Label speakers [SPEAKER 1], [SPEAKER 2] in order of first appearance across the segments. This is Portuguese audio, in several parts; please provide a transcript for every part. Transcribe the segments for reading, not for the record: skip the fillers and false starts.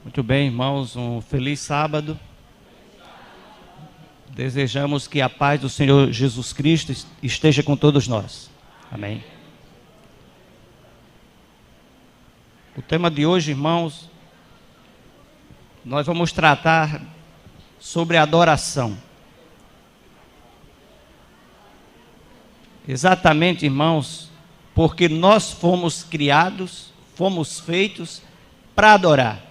[SPEAKER 1] Muito bem, irmãos, um feliz sábado. Desejamos que a paz do Senhor Jesus Cristo esteja com todos nós. Amém. O tema de hoje, irmãos, nós vamos tratar sobre adoração. Exatamente, irmãos, porque nós fomos criados, fomos feitos para adorar.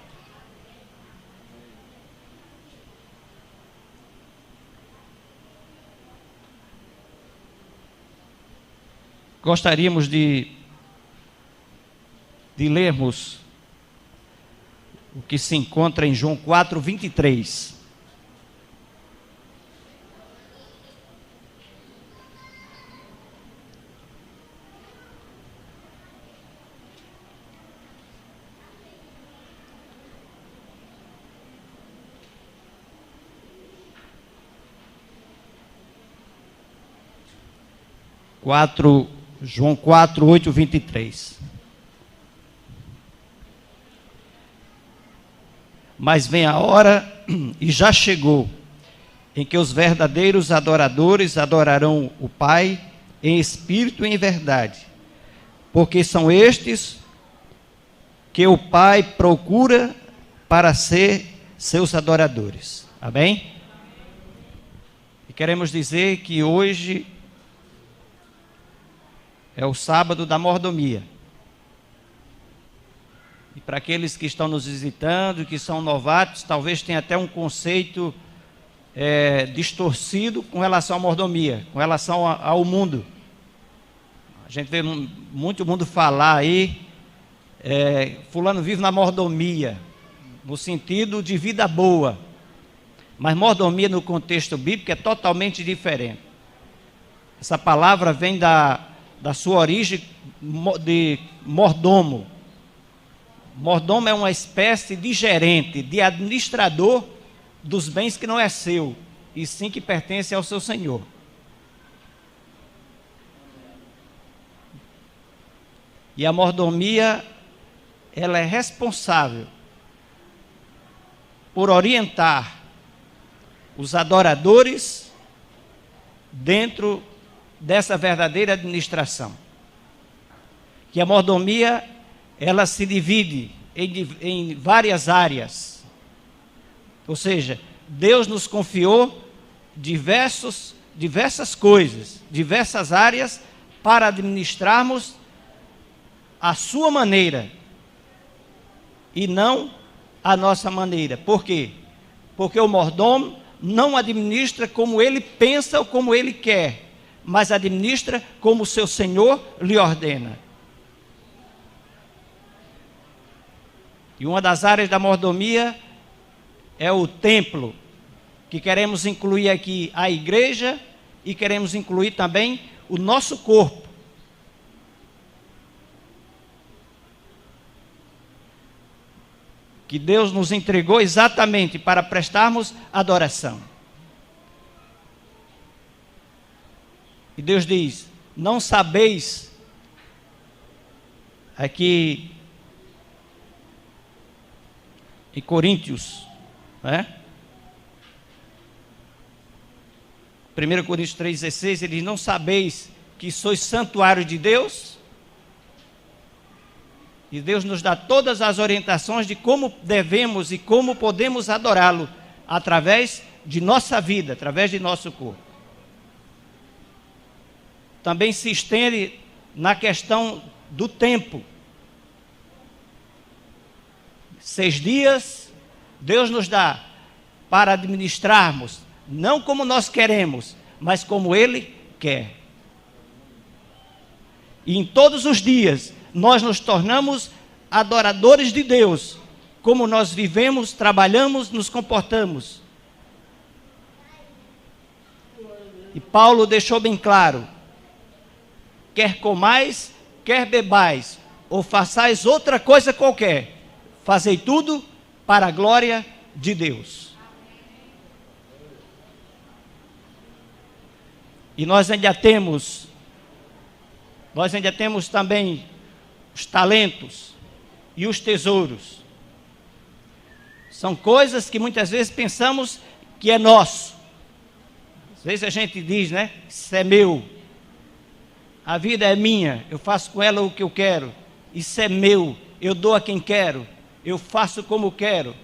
[SPEAKER 1] Gostaríamos de lermos o que se encontra em João 4:23. João 4:23. Mas vem a hora, e já chegou, em que os verdadeiros adoradores adorarão o Pai em espírito e em verdade, porque são estes que o Pai procura para ser seus adoradores. Amém? E queremos dizer que hoje é o sábado da mordomia. E para aqueles que estão nos visitando, que são novatos, talvez tenha até um conceito distorcido com relação à mordomia, com relação ao mundo. A gente vê muito mundo falar aí, fulano vive na mordomia, no sentido de vida boa. Mas mordomia no contexto bíblico é totalmente diferente. Essa palavra vem da sua origem de mordomo. Mordomo é uma espécie de gerente, de administrador dos bens que não é seu, e sim que pertence ao seu senhor. E a mordomia, ela é responsável por orientar os adoradores dentro dessa verdadeira administração. Que a mordomia, ela se divide em várias áreas. Ou seja, Deus nos confiou diversas coisas, diversas áreas para administrarmos a sua maneira e não a nossa maneira. Por quê? Porque o mordomo não administra como ele pensa ou como ele quer, mas administra como o seu Senhor lhe ordena. E uma das áreas da mordomia é o templo, que queremos incluir aqui a igreja e queremos incluir também o nosso corpo. Que Deus nos entregou exatamente para prestarmos adoração. E Deus diz: não sabeis, aqui em Coríntios, 1 Coríntios 3,16, ele diz: não sabeis que sois santuário de Deus? E Deus nos dá todas as orientações de como devemos e como podemos adorá-lo, através de nossa vida, através de nosso corpo. Também se estende na questão do tempo. 6 dias, Deus nos dá para administrarmos, não como nós queremos, mas como Ele quer. E em todos os dias, nós nos tornamos adoradores de Deus, como nós vivemos, trabalhamos, nos comportamos. E Paulo deixou bem claro: quer comais, quer bebais, ou façais outra coisa qualquer, fazei tudo para a glória de Deus. E nós ainda temos também os talentos e os tesouros. São coisas que muitas vezes pensamos que é nosso. Às vezes a gente diz, né? Isso é meu. A vida é minha, eu faço com ela o que eu quero. Isso é meu, eu dou a quem quero. Eu faço como quero.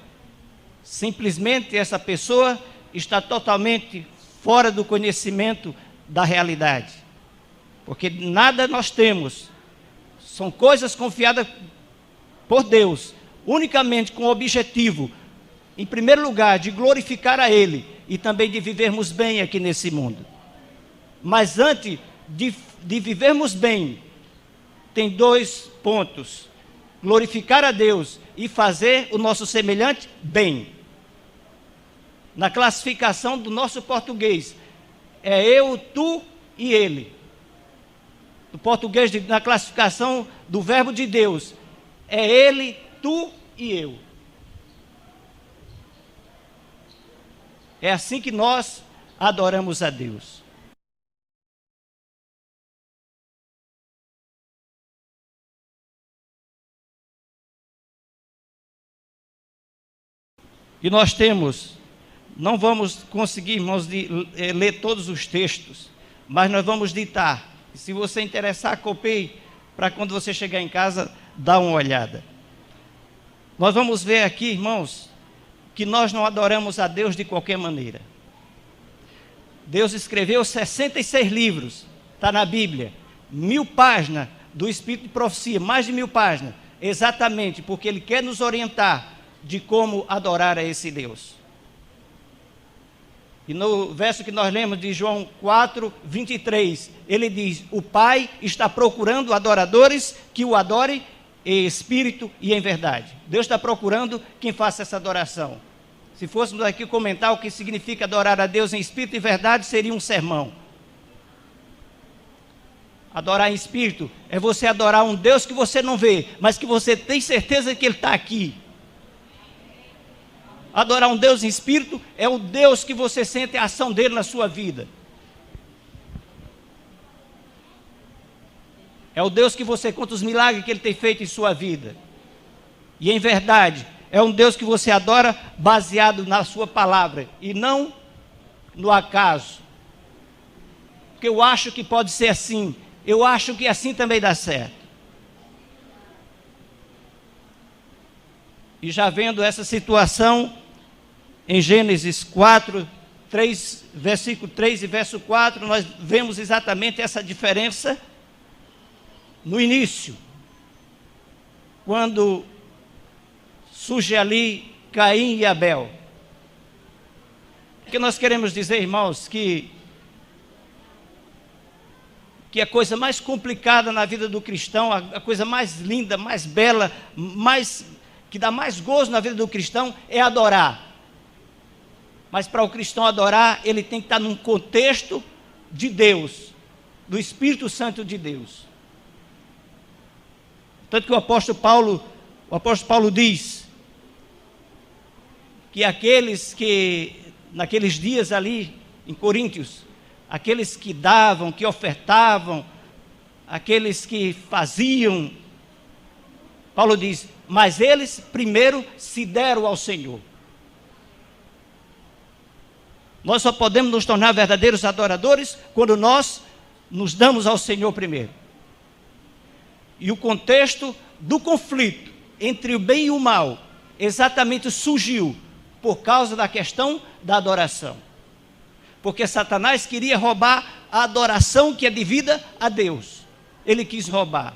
[SPEAKER 1] Simplesmente essa pessoa está totalmente fora do conhecimento da realidade. Porque nada nós temos. São coisas confiadas por Deus, unicamente com o objetivo, em primeiro lugar, de glorificar a Ele e também de vivermos bem aqui nesse mundo. Mas antes de vivermos bem, tem 2 pontos: glorificar a Deus e fazer o nosso semelhante bem. Na classificação do nosso português, é eu, tu e ele. No português, na classificação do verbo de Deus, é ele, tu e eu. É assim que nós adoramos a Deus. E nós temos, não vamos conseguir, irmãos, ler todos os textos, mas nós vamos ditar. E se você interessar, copie para quando você chegar em casa, dar uma olhada. Nós vamos ver aqui, irmãos, que nós não adoramos a Deus de qualquer maneira. Deus escreveu 66 livros, está na Bíblia, 1000 páginas do Espírito de Profecia, mais de 1000 páginas, exatamente porque Ele quer nos orientar de como adorar a esse Deus. E no verso que nós lemos de João 4, 23, ele diz: o Pai está procurando adoradores que o adorem em espírito e em verdade. Deus está procurando quem faça essa adoração. Se fôssemos aqui comentar o que significa adorar a Deus em espírito e verdade, seria um sermão. Adorar em espírito é você adorar um Deus que você não vê, mas que você tem certeza que Ele está aqui. Adorar um Deus em espírito é o Deus que você sente a ação dele na sua vida. É o Deus que você conta os milagres que Ele tem feito em sua vida. E em verdade, é um Deus que você adora baseado na sua palavra e não no acaso. Porque eu acho que pode ser assim. Eu acho que assim também dá certo. E já vendo essa situação, em Gênesis 4, 3, versículo 3 e verso 4, nós vemos exatamente essa diferença no início, quando surge ali Caim e Abel. O que nós queremos dizer, irmãos, que a coisa mais complicada na vida do cristão, a coisa mais linda, mais bela, que dá mais gozo na vida do cristão é adorar. Mas para o cristão adorar, ele tem que estar num contexto de Deus, do Espírito Santo de Deus. Tanto que o apóstolo Paulo diz que naqueles dias ali em Coríntios, aqueles que davam, que ofertavam, aqueles que faziam, Paulo diz, mas eles primeiro se deram ao Senhor. Nós só podemos nos tornar verdadeiros adoradores quando nós nos damos ao Senhor primeiro. E o contexto do conflito entre o bem e o mal exatamente surgiu por causa da questão da adoração. Porque Satanás queria roubar a adoração que é devida a Deus. Ele quis roubar.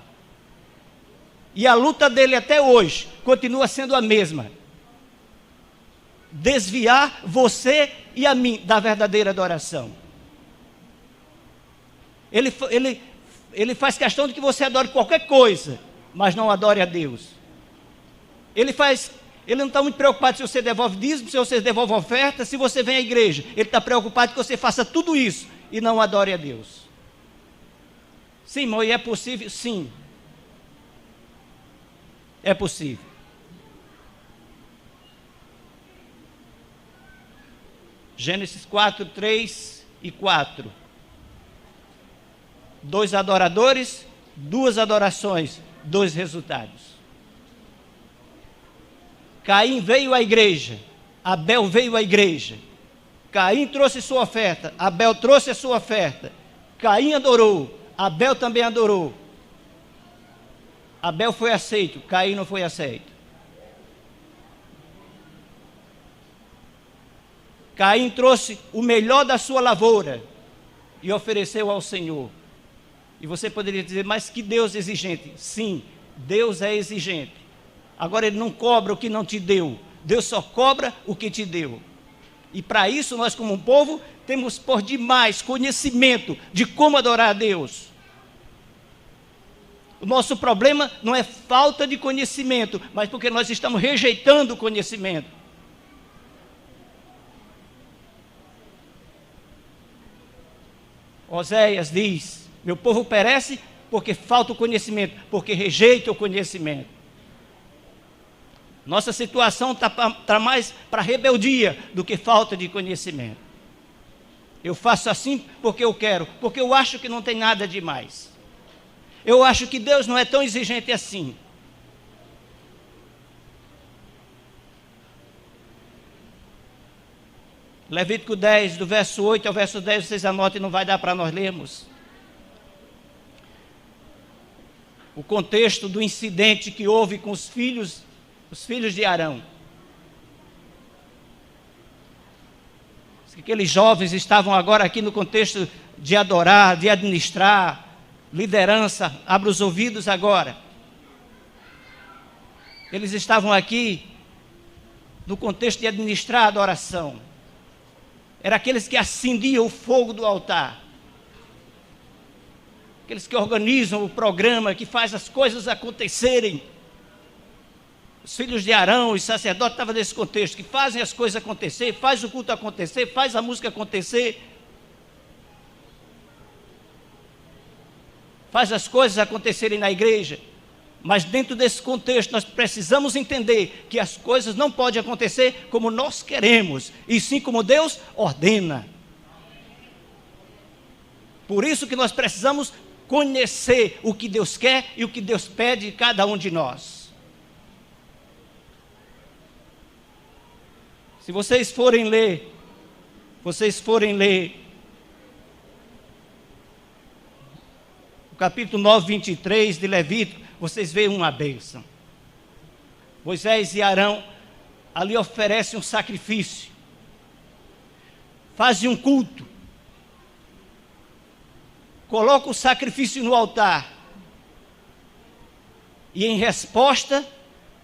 [SPEAKER 1] E a luta dele até hoje continua sendo a mesma. Desviar você e a mim da verdadeira adoração. Ele faz questão de que você adore qualquer coisa, mas não adore a Deus. Ele não está muito preocupado se você devolve dízimo, se você devolve oferta, se você vem à igreja. Ele está preocupado que você faça tudo isso e não adore a Deus. Sim, irmão, e é possível? Sim. É possível. Gênesis 4, 3 e 4. 2 adoradores, 2 adorações, 2 resultados. Caim veio à igreja, Abel veio à igreja. Caim trouxe sua oferta, Abel trouxe a sua oferta. Caim adorou, Abel também adorou. Abel foi aceito, Caim não foi aceito. Caim trouxe o melhor da sua lavoura e ofereceu ao Senhor. E você poderia dizer, mas que Deus exigente. Sim, Deus é exigente. Agora Ele não cobra o que não te deu. Deus só cobra o que te deu. E para isso nós como um povo temos por demais conhecimento de como adorar a Deus. O nosso problema não é falta de conhecimento, mas porque nós estamos rejeitando o conhecimento. Oséias diz, meu povo perece porque falta o conhecimento, porque rejeita o conhecimento. Nossa situação está mais para rebeldia do que falta de conhecimento. Eu faço assim porque eu quero, porque eu acho que não tem nada demais. Eu acho que Deus não é tão exigente assim. Levítico 10, do verso 8 ao verso 10, vocês anotem, não vai dar para nós lermos. O contexto do incidente que houve com os filhos de Arão. Aqueles jovens estavam agora aqui no contexto de adorar, de administrar, liderança, abra os ouvidos agora. Eles estavam aqui no contexto de administrar a adoração. Era aqueles que acendiam o fogo do altar. Aqueles que organizam o programa, que faz as coisas acontecerem. Os filhos de Arão, os sacerdotes estavam nesse contexto, que fazem as coisas acontecer, faz o culto acontecer, faz a música acontecer. Faz as coisas acontecerem na igreja. Mas dentro desse contexto nós precisamos entender que as coisas não podem acontecer como nós queremos, e sim como Deus ordena. Por isso que nós precisamos conhecer o que Deus quer e o que Deus pede de cada um de nós. Se vocês forem ler o capítulo 9, 23 de Levítico, vocês veem uma bênção. Moisés e Arão ali oferecem um sacrifício, fazem um culto, colocam o sacrifício no altar, e em resposta,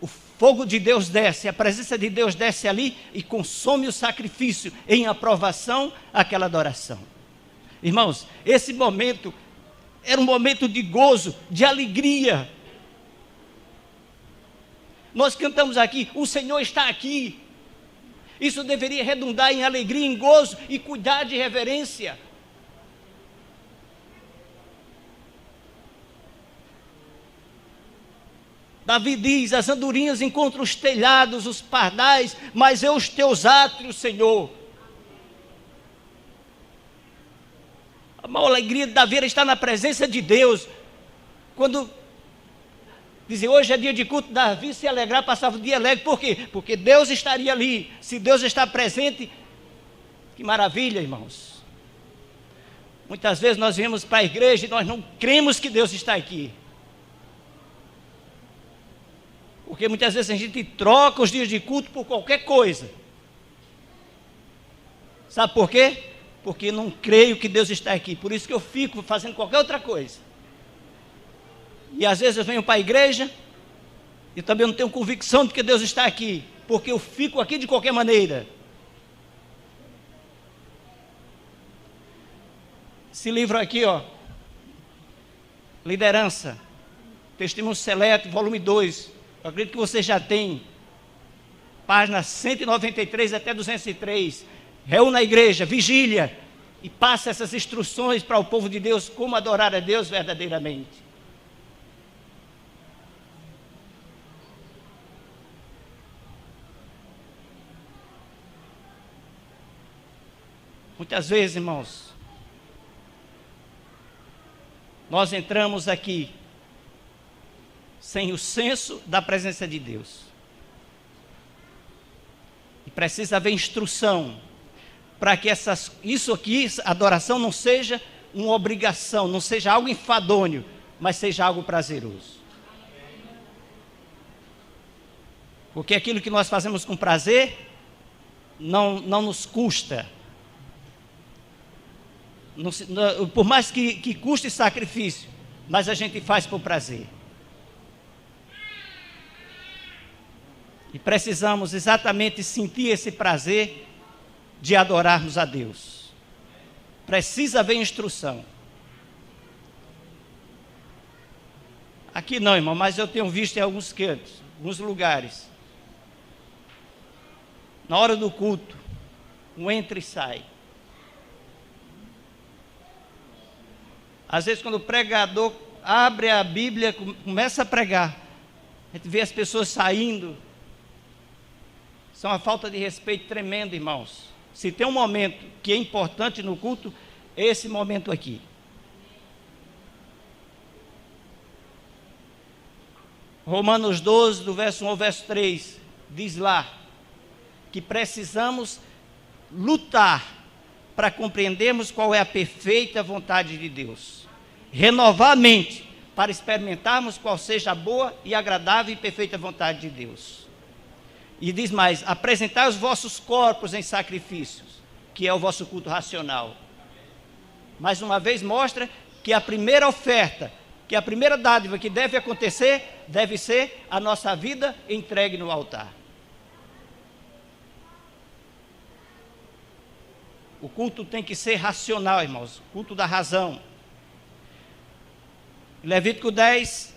[SPEAKER 1] o fogo de Deus desce, a presença de Deus desce ali e consome o sacrifício em aprovação àquela adoração. Irmãos, esse momento era um momento de gozo, de alegria. Nós cantamos aqui, o Senhor está aqui. Isso deveria redundar em alegria, em gozo e cuidado e reverência. Davi diz, as andorinhas encontram os telhados, os pardais, mas eu os teus átrios, Senhor. A maior alegria de Davi era estar na presença de Deus. Quando dizia, hoje é dia de culto, Davi se alegrar, passava o dia alegre. Por quê? Porque Deus estaria ali. Se Deus está presente, que maravilha, irmãos. Muitas vezes nós viemos para a igreja e nós não cremos que Deus está aqui. Porque muitas vezes a gente troca os dias de culto por qualquer coisa. Sabe por quê? Porque não creio que Deus está aqui. Por isso que eu fico fazendo qualquer outra coisa. E às vezes eu venho para a igreja e também não tenho convicção de que Deus está aqui, porque eu fico aqui de qualquer maneira. Esse livro aqui, ó, Liderança, Testemunho Seleto, volume 2, eu acredito que você já tem, páginas 193 até 203, reúna a igreja, vigília, e passa essas instruções para o povo de Deus, como adorar a Deus verdadeiramente. Muitas vezes, irmãos, nós entramos aqui sem o senso da presença de Deus. precisa haver instrução para que isso aqui, adoração, não seja uma obrigação, não seja algo enfadonho, mas seja algo prazeroso. Porque aquilo que nós fazemos com prazer não nos custa. Por mais que custe sacrifício, mas a gente faz por prazer. E precisamos exatamente sentir esse prazer de adorarmos a Deus. Precisa haver instrução. Aqui não, irmão, mas eu tenho visto em alguns cantos, alguns lugares. Na hora do culto, um entra e sai. Às vezes quando o pregador abre a Bíblia, começa a pregar, a gente vê as pessoas saindo. Isso é uma falta de respeito tremenda, irmãos. Se tem um momento que é importante no culto, é esse momento aqui. Romanos 12, do verso 1 ao verso 3, diz lá que precisamos lutar para compreendermos qual é a perfeita vontade de Deus. Renovar a mente para experimentarmos qual seja a boa e agradável e perfeita vontade de Deus. E diz mais, apresentai os vossos corpos em sacrifícios, que é o vosso culto racional. Mais uma vez mostra que a primeira oferta, que a primeira dádiva que deve acontecer, deve ser a nossa vida entregue no altar. O culto tem que ser racional, irmãos, o culto da razão. Levítico 10,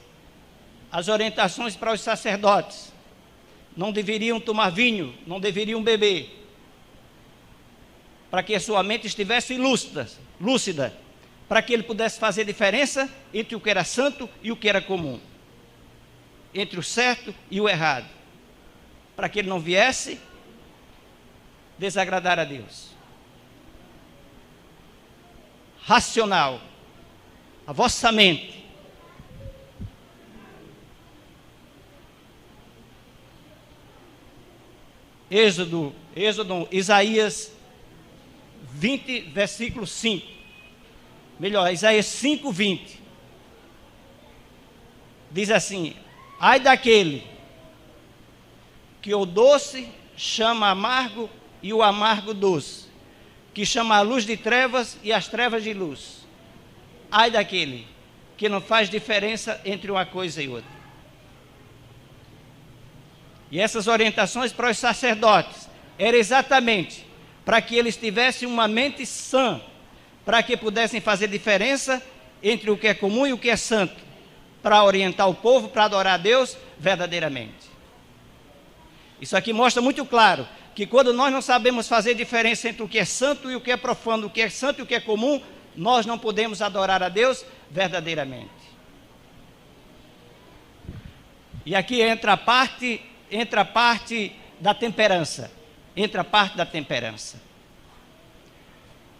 [SPEAKER 1] as orientações para os sacerdotes. Não deveriam tomar vinho, não deveriam beber, para que a sua mente estivesse lúcida, para que ele pudesse fazer diferença entre o que era santo e o que era comum, entre o certo e o errado, para que ele não viesse desagradar a Deus. Racional, a vossa mente. Isaías 20, versículo 5. Melhor, Isaías 5, 20. Diz assim: ai daquele que o doce chama amargo e o amargo doce, que chama a luz de trevas e as trevas de luz. Ai daquele que não faz diferença entre uma coisa e outra. E essas orientações para os sacerdotes eram exatamente para que eles tivessem uma mente sã, para que pudessem fazer diferença entre o que é comum e o que é santo, para orientar o povo, para adorar a Deus verdadeiramente. Isso aqui mostra muito claro que quando nós não sabemos fazer diferença entre o que é santo e o que é profano, o que é santo e o que é comum, nós não podemos adorar a Deus verdadeiramente. E aqui entra a parte da temperança.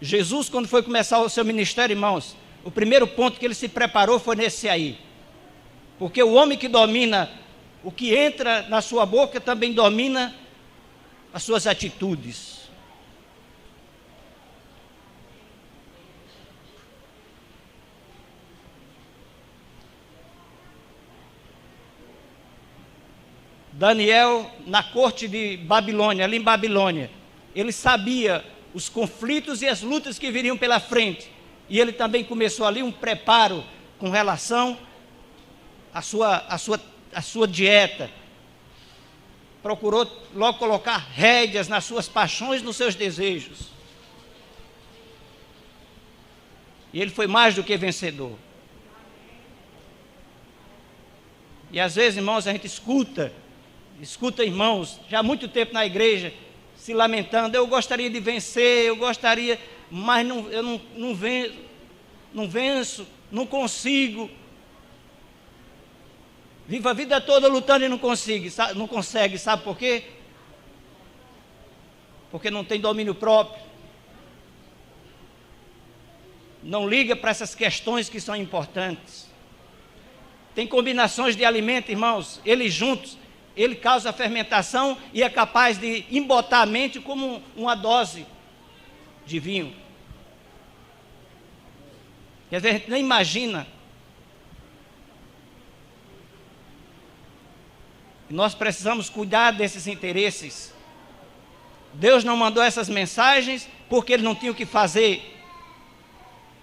[SPEAKER 1] Jesus, quando foi começar o seu ministério, irmãos, o primeiro ponto que ele se preparou foi nesse aí. Porque o homem que domina o que entra na sua boca também domina as suas atitudes. Daniel, na corte de Babilônia, ali em Babilônia, ele sabia os conflitos e as lutas que viriam pela frente. E ele também começou ali um preparo com relação à sua dieta. Procurou logo colocar rédeas nas suas paixões, nos seus desejos. E ele foi mais do que vencedor. E às vezes, irmãos, a gente escuta irmãos, já há muito tempo na igreja, se lamentando: eu gostaria de vencer, mas eu não venço, não consigo. Vivo a vida toda lutando e não consegue, sabe por quê? Porque não tem domínio próprio. Não liga para essas questões que são importantes. Tem combinações de alimento, irmãos, eles juntos, ele causa fermentação e é capaz de embotar a mente como uma dose de vinho. Quer dizer, a gente nem imagina. Nós precisamos cuidar desses interesses. Deus não mandou essas mensagens porque ele não tinha o que fazer.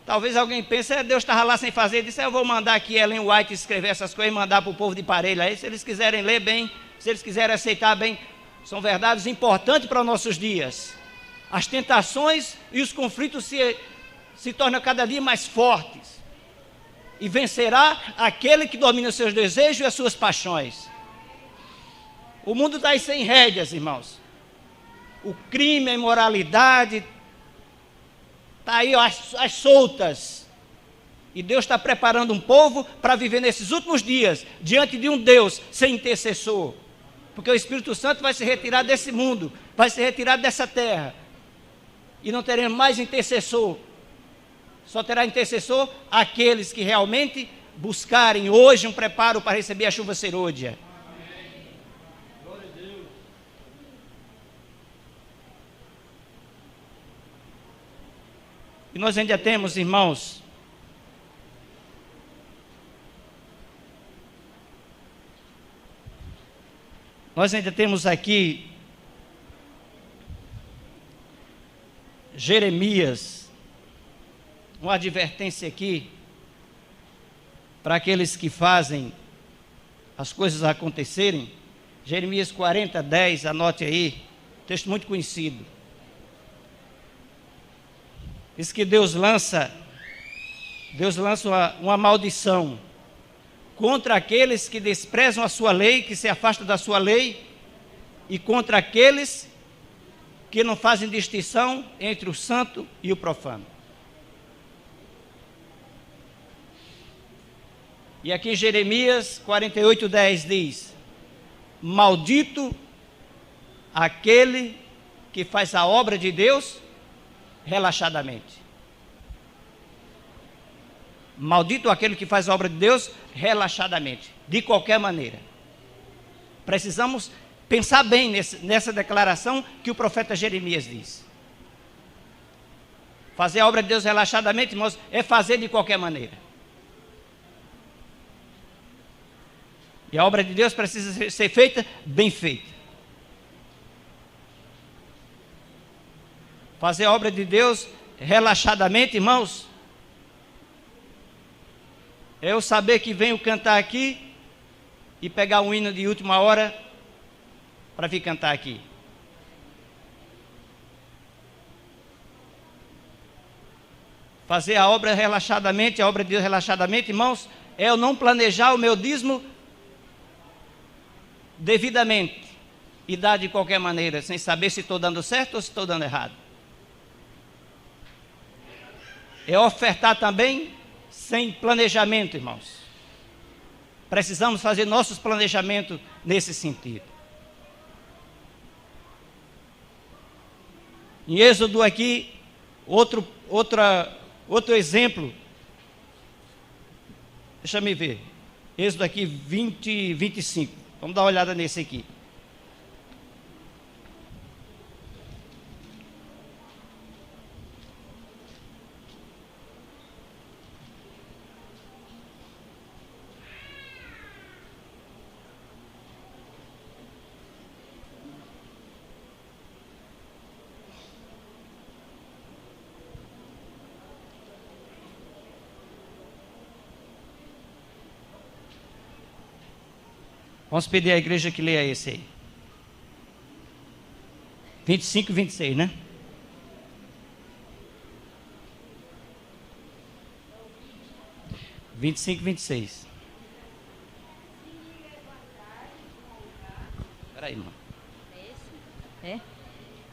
[SPEAKER 1] Talvez alguém pense, Deus estava lá sem fazer, disse, eu vou mandar aqui Ellen White escrever essas coisas e mandar para o povo de Parelha. Aí, se eles quiserem ler bem, se eles quiserem aceitar bem, são verdades importantes para os nossos dias. As tentações e os conflitos se tornam cada dia mais fortes. E vencerá aquele que domina os seus desejos e as suas paixões. O mundo está aí sem rédeas, irmãos. O crime, a imoralidade, está aí as soltas. E Deus está preparando um povo para viver nesses últimos dias, diante de um Deus sem intercessor. Porque o Espírito Santo vai se retirar desse mundo, vai se retirar dessa terra. E não teremos mais intercessor. Só terá intercessor aqueles que realmente buscarem hoje um preparo para receber a chuva serôdia. E nós ainda temos, irmãos, aqui Jeremias, uma advertência aqui para aqueles que fazem as coisas acontecerem. Jeremias 40:10, anote aí, texto muito conhecido. Diz que Deus lança uma maldição contra aqueles que desprezam a sua lei, que se afastam da sua lei, e contra aqueles que não fazem distinção entre o santo e o profano. E aqui em Jeremias 48:10 diz: maldito aquele que faz a obra de Deus relaxadamente. Maldito aquele que faz a obra de Deus relaxadamente, de qualquer maneira. Precisamos pensar bem nessa declaração que o profeta Jeremias diz. Fazer a obra de Deus relaxadamente, irmãos, é fazer de qualquer maneira. E a obra de Deus precisa ser feita bem feita. Fazer a obra de Deus relaxadamente, irmãos, é eu saber que venho cantar aqui e pegar um hino de última hora para vir cantar aqui. Fazer a obra relaxadamente, a obra de Deus relaxadamente, irmãos, é eu não planejar o meu dízimo devidamente e dar de qualquer maneira, sem saber se estou dando certo ou se estou dando errado. É ofertar também sem planejamento, irmãos. Precisamos fazer nossos planejamentos nesse sentido. Em Êxodo aqui, outro exemplo. Deixa eu ver. Êxodo aqui 25. Vamos dar uma olhada nesse aqui. Vamos pedir à igreja que leia esse aí. 25 e 26, né? Vinte e cinco e 26. Espera aí, irmão.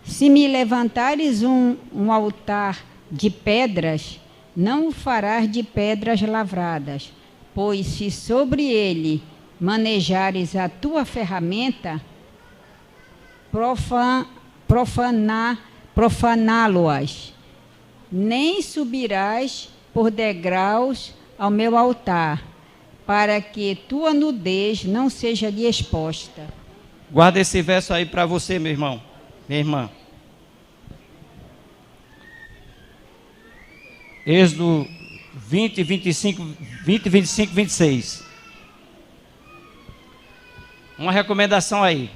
[SPEAKER 2] Se me levantares um altar de pedras, não o farás de pedras lavradas, pois se sobre ele manejares a tua ferramenta, profaná-lo-ás, nem subirás por degraus ao meu altar, para que tua nudez não seja lhe exposta.
[SPEAKER 1] Guarda esse verso aí para você, meu irmão, minha irmã. Êxodo 20, 25, 26. Uma recomendação aí.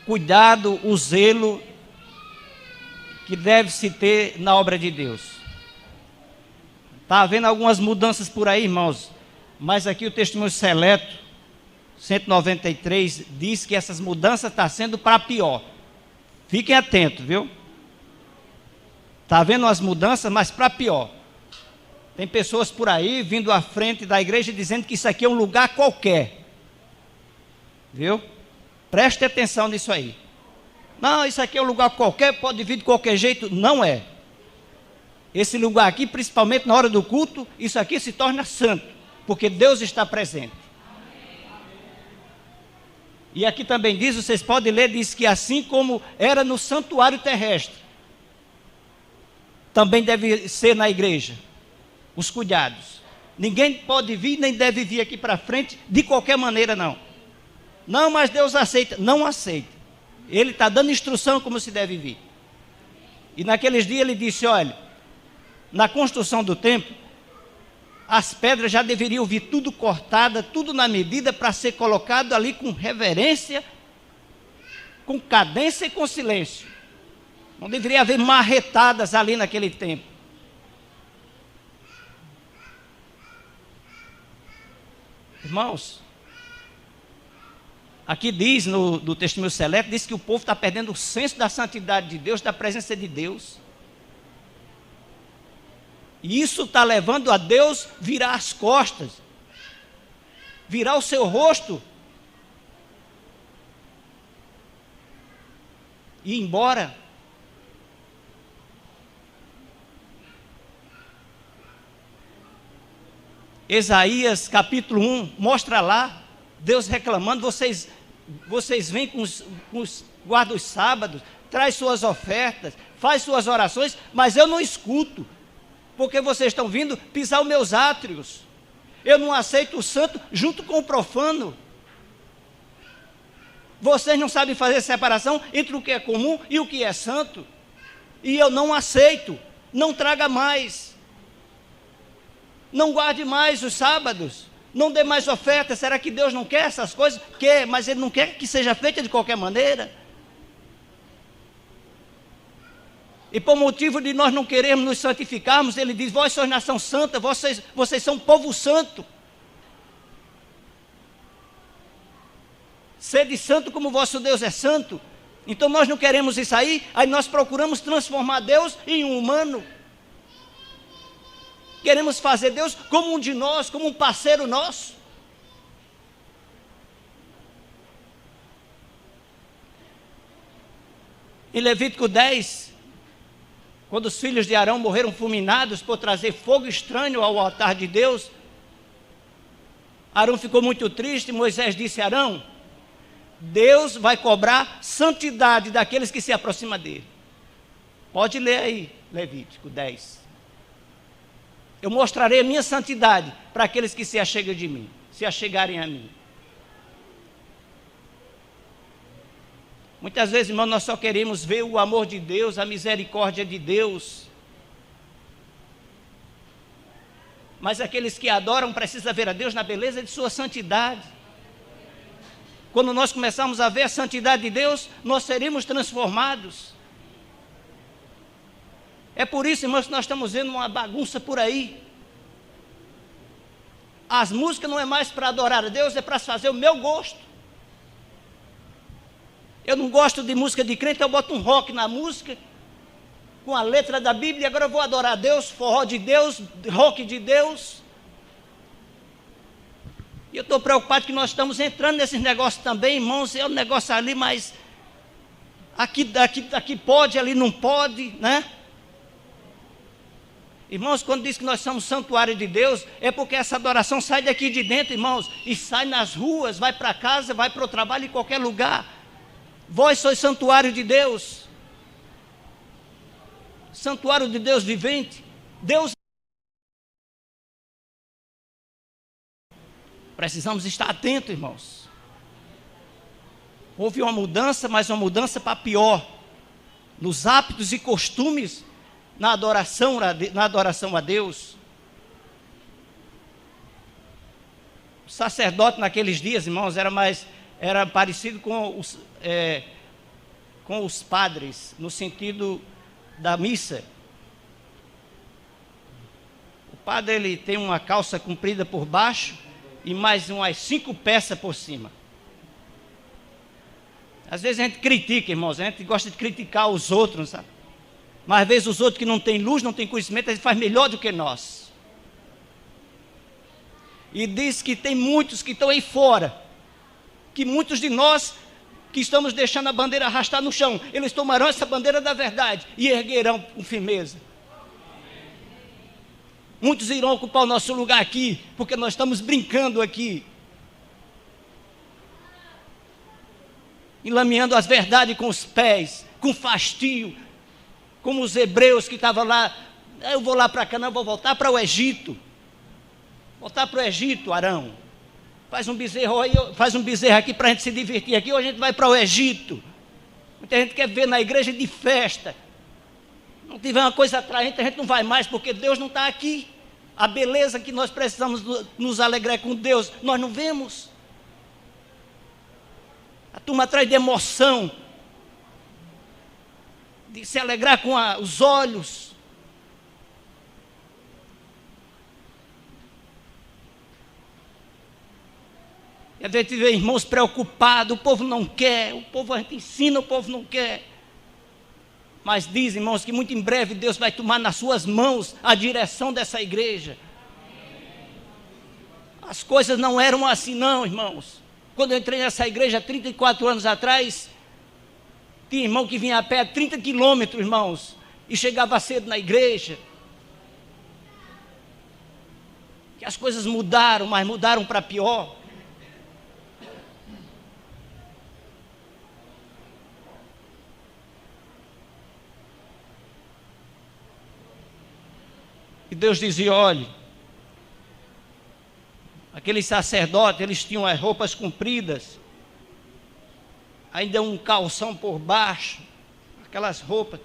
[SPEAKER 1] Cuidado, o zelo que deve se ter na obra de Deus. Está havendo algumas mudanças por aí, irmãos, mas aqui o Testemunho Seleto 193 diz que essas mudanças estão sendo para pior. Fiquem atentos, viu? Está havendo as mudanças, mas para pior. Tem pessoas por aí vindo à frente da igreja dizendo que isso aqui é um lugar qualquer. Viu? Preste atenção nisso aí. Não, isso aqui é um lugar qualquer, pode vir de qualquer jeito. Não é. Esse lugar aqui, principalmente na hora do culto, isso aqui se torna santo, porque Deus está presente. E aqui também diz, vocês podem ler, diz que assim como era no santuário terrestre, também deve ser na igreja, os cuidados. Ninguém pode vir, nem deve vir aqui para frente, de qualquer maneira não. Não, mas Deus aceita. Não aceita. Ele está dando instrução como se deve vir. E naqueles dias ele disse, olha, na construção do templo, as pedras já deveriam vir tudo cortada, tudo na medida para ser colocado ali com reverência, com cadência e com silêncio. Não deveria haver marretadas ali naquele tempo. Irmãos, aqui diz no Testemunho Seleto, diz que o povo está perdendo o senso da santidade de Deus, da presença de Deus. E isso está levando a Deus virar as costas, virar o seu rosto e ir embora. Isaías capítulo 1, mostra lá, Deus reclamando, vocês vêm guardam os sábados, traz suas ofertas, faz suas orações, mas eu não escuto, porque vocês estão vindo pisar os meus átrios. Eu não aceito o santo junto com o profano. Vocês não sabem fazer separação entre o que é comum e o que é santo. E eu não aceito. Não traga mais. Não guarde mais os sábados. Não dê mais ofertas. Será que Deus não quer essas coisas? Quer, mas Ele não quer que seja feita de qualquer maneira. E por motivo de nós não querermos nos santificarmos, Ele diz, vós sois nação santa, vocês são povo santo. Sede santo como vosso Deus é santo. Então nós não queremos isso aí nós procuramos transformar Deus em um humano. Queremos fazer Deus como um de nós, como um parceiro nosso. Em Levítico 10, quando os filhos de Arão morreram fulminados por trazer fogo estranho ao altar de Deus, Arão ficou muito triste. Moisés disse a Arão, Deus vai cobrar santidade daqueles que se aproximam dele. Pode ler aí, Levítico 10. Eu mostrarei a minha santidade para aqueles que se achegam de mim, se achegarem a mim. Muitas vezes, irmão, nós só queremos ver o amor de Deus, a misericórdia de Deus. Mas aqueles que adoram precisam ver a Deus na beleza de sua santidade. Quando nós começarmos a ver a santidade de Deus, nós seremos transformados. É por isso, irmãos, que nós estamos vendo uma bagunça por aí. As músicas não é mais para adorar a Deus, é para fazer o meu gosto. Eu não gosto de música de crente, eu boto um rock na música, com a letra da Bíblia, agora eu vou adorar a Deus, forró de Deus, rock de Deus. E eu estou preocupado que nós estamos entrando nesses negócios também, irmãos, é um negócio ali, mas aqui pode, ali não pode, né? Irmãos, quando diz que nós somos santuário de Deus, é porque essa adoração sai daqui de dentro, irmãos, e sai nas ruas, vai para casa, vai para o trabalho, em qualquer lugar. Vós sois santuário de Deus. Santuário de Deus vivente. Deus. Precisamos estar atentos, irmãos. Houve uma mudança, mas uma mudança para pior, nos hábitos e costumes na adoração a Deus. O sacerdote naqueles dias, irmãos, era parecido com os padres, no sentido da missa. O padre, ele tem uma calça comprida por baixo e mais umas 5 peças por cima. Às vezes a gente critica, irmãos, a gente gosta de criticar os outros, sabe? Mas às vezes os outros que não têm luz, não têm conhecimento, eles fazem melhor do que nós. E diz que tem muitos que estão aí fora, que muitos de nós que estamos deixando a bandeira arrastar no chão, eles tomarão essa bandeira da verdade e erguerão com firmeza. Muitos irão ocupar o nosso lugar aqui, porque nós estamos brincando aqui, enlameando as verdades com os pés, com fastio, como os hebreus que estavam lá. Eu vou lá para cá, não, eu vou voltar para o Egito. Voltar para o Egito, Arão. Faz um bezerro aqui para a gente se divertir aqui, hoje a gente vai para o Egito. Muita gente quer ver na igreja de festa. Não tiver uma coisa atraente, a gente não vai mais, porque Deus não está aqui. A beleza que nós precisamos nos alegrar com Deus, nós não vemos. A turma atrás de emoção, de se alegrar com os olhos. E a gente vê irmãos preocupados, o povo não quer, a gente ensina, o povo não quer. Mas diz, irmãos, que muito em breve Deus vai tomar nas suas mãos a direção dessa igreja. As coisas não eram assim não, irmãos. Quando eu entrei nessa igreja 34 anos atrás, tinha irmão que vinha a pé 30 quilômetros, irmãos, e chegava cedo na igreja. Que as coisas mudaram, mas mudaram para pior. E Deus dizia, olhe, aqueles sacerdotes, eles tinham as roupas compridas, ainda um calção por baixo, aquelas roupas,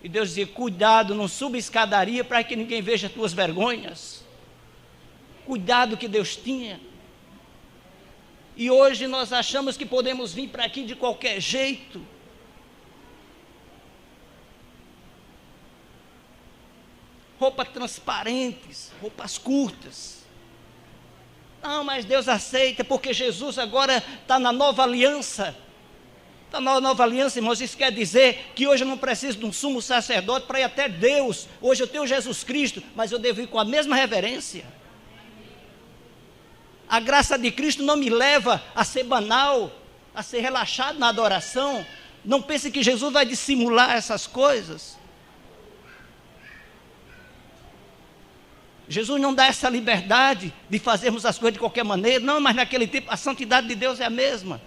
[SPEAKER 1] e Deus dizia, cuidado, não suba escadaria para que ninguém veja as tuas vergonhas. Cuidado que Deus tinha. E hoje nós achamos que podemos vir para aqui de qualquer jeito. Roupas transparentes, roupas curtas. Não, mas Deus aceita, porque Jesus agora está na nova aliança. Está na nova aliança, irmãos, isso quer dizer que hoje eu não preciso de um sumo sacerdote para ir até Deus. Hoje eu tenho Jesus Cristo, mas eu devo ir com a mesma reverência. A graça de Cristo não me leva a ser banal, a ser relaxado na adoração. Não pense que Jesus vai dissimular essas coisas. Jesus não dá essa liberdade de fazermos as coisas de qualquer maneira. Não, mas naquele tempo a santidade de Deus é a mesma.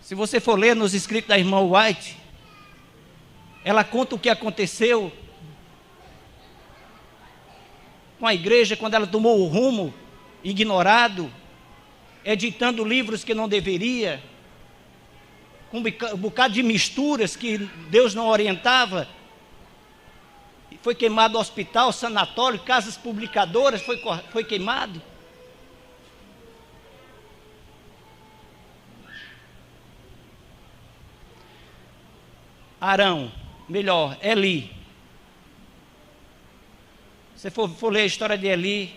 [SPEAKER 1] Se você for ler nos escritos da irmã White, ela conta o que aconteceu com a igreja quando ela tomou o rumo ignorado, editando livros que não deveria, com um bocado de misturas que Deus não orientava. Foi queimado o hospital, sanatório, casas publicadoras, foi queimado. Arão, melhor, Eli. Se for ler a história de Eli,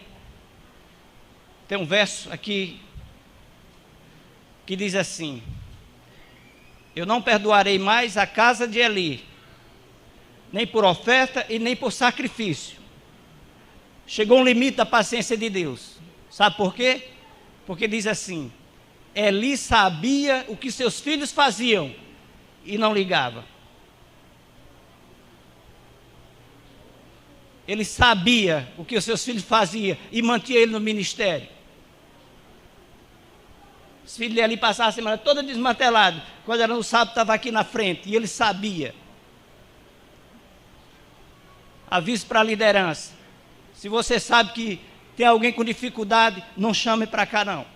[SPEAKER 1] tem um verso aqui que diz assim: eu não perdoarei mais a casa de Eli, nem por oferta e nem por sacrifício. Chegou um limite da paciência de Deus. Sabe por quê? Porque diz assim: Eli sabia o que seus filhos faziam e não ligava. Ele sabia o que os seus filhos faziam e mantinha ele no ministério. Os filhos de Eli passavam a semana toda desmantelado. Quando era no sábado, estava aqui na frente. E ele sabia. Aviso para a liderança. Se você sabe Tem alguém com dificuldade? Não chame para cá, não.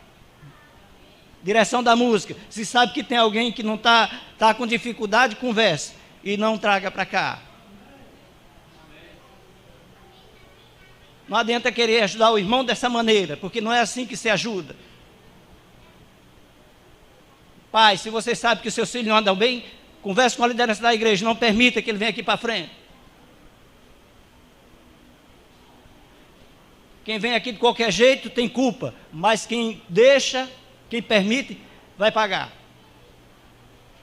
[SPEAKER 1] Direção da música. Se sabe que tem alguém que não está com dificuldade, converse. E não traga para cá. Não adianta querer ajudar o irmão dessa maneira, porque não é assim que se ajuda. Pai, se você sabe que os seus filhos não andam bem, converse com a liderança da igreja, não permita que ele venha aqui para frente. Quem vem aqui de qualquer jeito tem culpa, mas quem deixa, quem permite, vai pagar.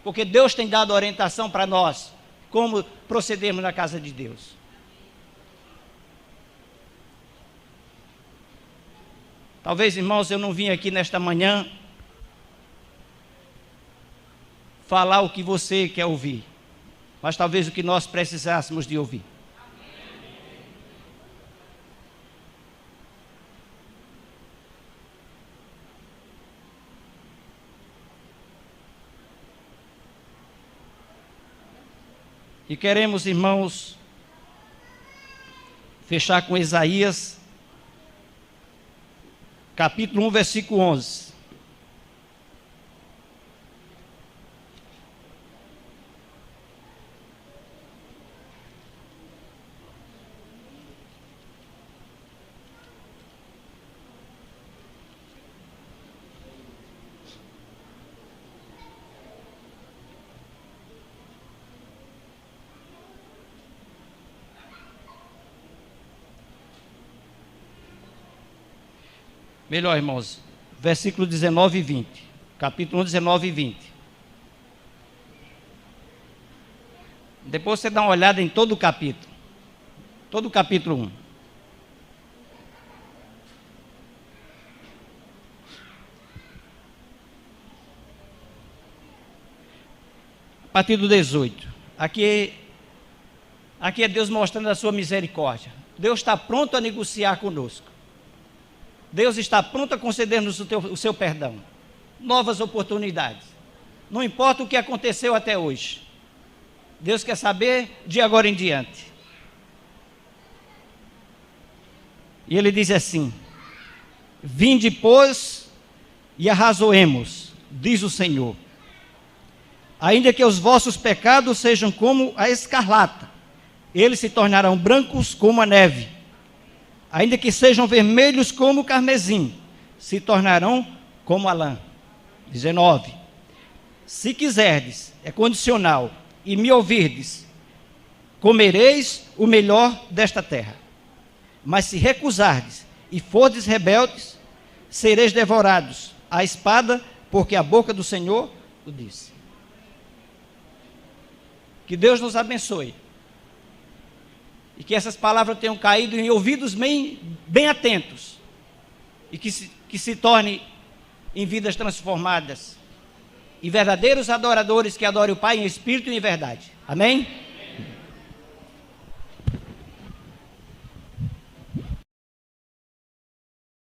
[SPEAKER 1] Porque Deus tem dado orientação para nós, como procedermos na casa de Deus. Talvez, irmãos, eu não vim aqui nesta manhã falar o que você quer ouvir, mas talvez o que nós precisássemos de ouvir. E queremos, irmãos, fechar com Isaías, capítulo 1, versículo 11. Melhor, irmãos, versículo 19 e 20. Capítulo 1, 19 e 20. Depois você dá uma olhada em todo o capítulo. Todo o capítulo 1. A partir do 18. Aqui é Deus mostrando a sua misericórdia. Deus está pronto a negociar conosco. Deus está pronto a conceder-nos o seu perdão. Novas oportunidades. Não importa o que aconteceu até hoje. Deus quer saber de agora em diante. E ele diz assim: vinde, pois, e arrazoemos, diz o Senhor. Ainda que os vossos pecados sejam como a escarlata, eles se tornarão brancos como a neve. Ainda que sejam vermelhos como o carmesim, se tornarão como a lã. 19. Se quiserdes, é condicional, e me ouvirdes, comereis o melhor desta terra. Mas se recusardes e fordes rebeldes, sereis devorados à espada, porque a boca do Senhor o disse. Que Deus nos abençoe. E que essas palavras tenham caído em ouvidos bem atentos. E que se torne em vidas transformadas. E verdadeiros adoradores que adorem o Pai em espírito e em verdade. Amém?